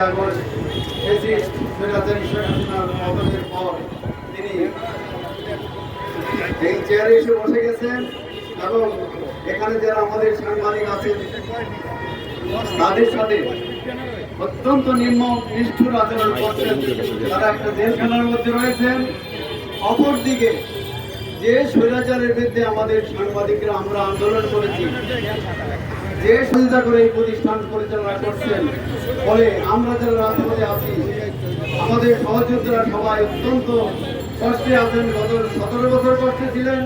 তিনি এই চেয়ারে এসে বসে গেছেন এবং এখানে যারা আমাদের সাংবাদিক আছেন তাদের সাথে অত্যন্ত নিষ্ঠুর আচরণ করছেন। তারা একটা জেলখানার মধ্যে রয়েছেন। অপরদিকে যে স্বৈরাচারের বিরুদ্ধে আমাদের সাংবাদিকরা আমরা আন্দোলন করেছি, যে সহযোগিতা করে এই প্রতিষ্ঠান পরিচালনা করছেন, ফলে আমরা যারা রাজপথে আছি আমাদের সহযোদ্ধারা সবাই অত্যন্ত কষ্টে আছেন। গত 17 বছর কষ্টে ছিলেন,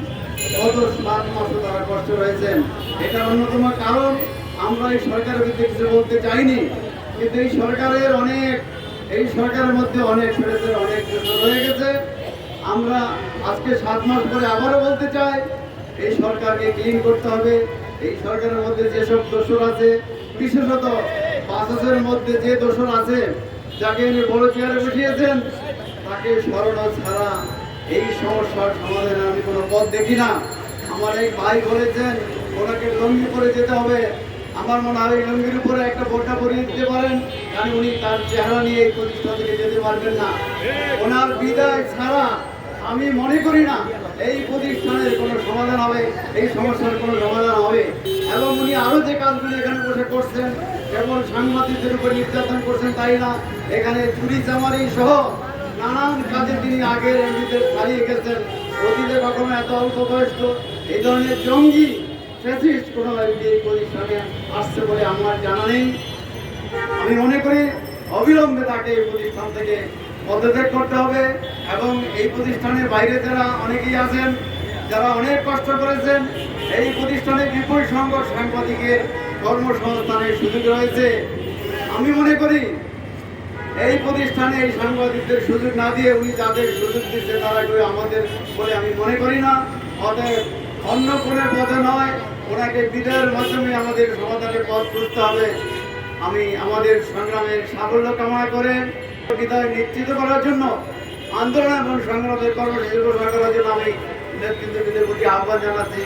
গত 7 মাসও তারা কষ্ট রয়েছেন। এটা অন্যতম কারণ। আমরা এই সরকারের বিরুদ্ধে কিছু বলতে চাইনি, কিন্তু এই সরকারের মধ্যে অনেক স্বৈরাচার অনেক রয়ে গেছে। আমরা আজকে 7 মাস পরে আবারও বলতে চাই, এই সরকারকে ক্লিন করতে হবে। এই সরকারের মধ্যে যেসব দোষর আছে, বিশেষত বাসের মধ্যে যে দোষর আছে, যাকে এনে বড় চেয়ারে বসিয়েছেন, তাকে সরানো ছাড়া এই সমস্যার সমাধানে আমি কোনো পথ দেখি না। আমার এক ভাই বলেছেন ওনাকে লঙ্গি পরে যেতে হবে। আমার মনে হয় লঙ্গির উপরে একটা বোটা পরিয়ে দিতে পারেন, কারণ উনি তার চেহারা নিয়ে এই প্রতিষ্ঠান থেকে যেতে পারবেন না। ওনার বিদায় ছাড়া আমি মনে করি না এই প্রতিষ্ঠানের কোনো সমাধান হবে, এই সমস্যার কোনো সমাধান হবে। এবং উনি আরও যে কাজগুলি এখানে বসে করছেন, কেবল সাংবাদিকদের উপর নির্যাতন করছেন তাই না, এখানে চুরি চামারি সহ নানান কাজে তিনি আগের এমপিদের ছাড়িয়ে গেছেন। অতীতে কখনো এত অল্প বয়স্ক এই ধরনের জঙ্গি ফ্যাসিস্ট কোনো এমপি এই প্রতিষ্ঠানে আসছে বলে আমার জানা নেই। আমি মনে করি অবিলম্বে তাকে এই প্রতিষ্ঠান থেকে পদত্যাগ করতে হবে। এবং এই প্রতিষ্ঠানের বাইরে যারা অনেকেই আছেন, যারা অনেক কষ্ট করেছেন, এই প্রতিষ্ঠানে বিপুল সংখ্যক সাংবাদিকের কর্মসংস্থানের সুযোগ রয়েছে। আমি মনে করি এই প্রতিষ্ঠানে এই সাংবাদিকদের সুযোগ না দিয়ে উনি যাদের সুযোগ দিচ্ছে তারা কেউ আমাদের বলে আমি মনে করি না। অতএব অন্য কোনো পথে নয়, ওনাকে বিদায়ের মাধ্যমে আমাদের সমাধানের পথ খুঁজতে হবে। আমি আমাদের সংগ্রামের সাফল্য কামনা করে বিদায় নিশ্চিত করার জন্য আন্দোলন এবং সংগ্রামের কর্মসূচি করার জন্য আমি নেতৃত্বদের প্রতি আহ্বান জানাচ্ছি।